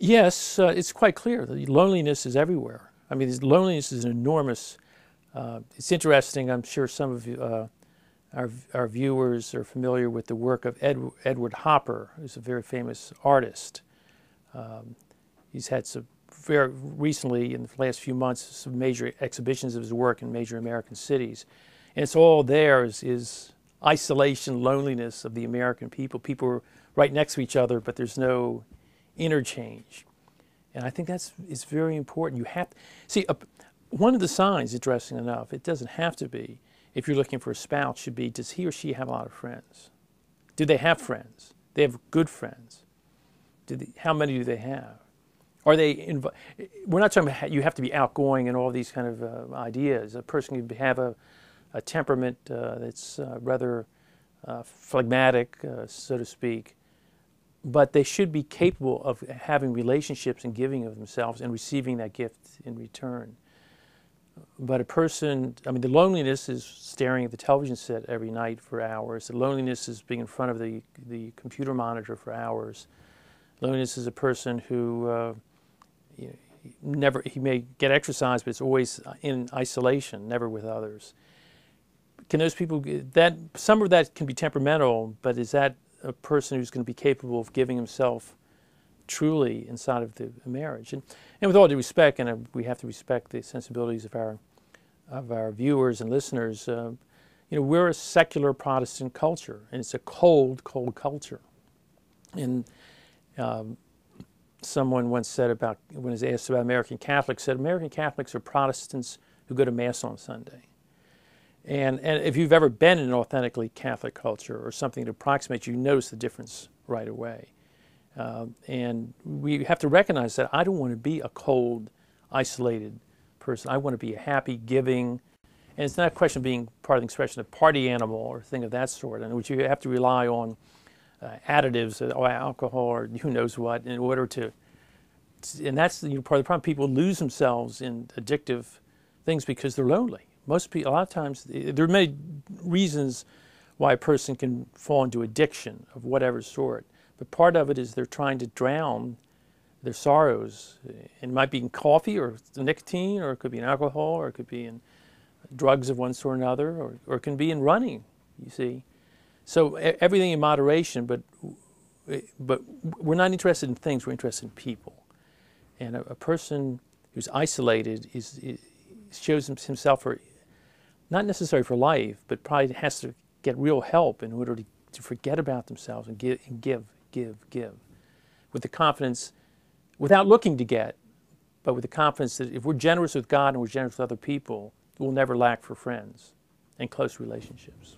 Yes, it's quite clear that loneliness is everywhere. I mean, loneliness is an enormous. It's interesting. I'm sure some of you, our viewers are familiar with the work of Edward Hopper, who's a very famous artist. He's had some very recently, in the last few months, some major exhibitions of his work in major American cities. And it's all there is isolation, loneliness of the American people. People are right next to each other, but there's no interchange. And I think it's very important. You have to, see, one of the signs, interesting enough, it doesn't have to be, if you're looking for a spouse, should be, does he or she have a lot of friends? Do they have friends? They have good friends? How many do they have? Are they, we're not talking about you have to be outgoing and all these kind of ideas. A person can have a temperament that's rather phlegmatic, so to speak, but they should be capable of having relationships and giving of themselves and receiving that gift in return. But a person, I mean, the loneliness is staring at the television set every night for hours. The loneliness is being in front of the computer monitor for hours. Loneliness is a person who he may get exercise, but it's always in isolation, never with others. Can those people, some of that can be temperamental, but is that a person who's going to be capable of giving himself truly inside of the marriage? And with all due respect, and we have to respect the sensibilities of our viewers and listeners, we're a secular Protestant culture, and it's a cold, cold culture. And someone once said about, when he was asked about American Catholics, said American Catholics are Protestants who go to Mass on Sunday. And if you've ever been in an authentically Catholic culture or something that approximates, you notice the difference right away. And we have to recognize that I don't want to be a cold, isolated person. I want to be a happy, giving, and it's not a question of being part of the expression of party animal or thing of that sort, in which you have to rely on additives or alcohol or who knows what in order to, and that's part of the problem. People lose themselves in addictive things because they're lonely. Most people, a lot of times, there are many reasons why a person can fall into addiction of whatever sort, but part of it is they're trying to drown their sorrows. It might be in coffee or nicotine, or it could be in alcohol, or it could be in drugs of one sort or another, or it can be in running, you see. So everything in moderation, but we're not interested in things, we're interested in people. And a person who's isolated shows himself for, not necessarily for life, but probably has to get real help in order to forget about themselves and give, with the confidence, without looking to get, but with the confidence that if we're generous with God and we're generous with other people, we'll never lack for friends and close relationships.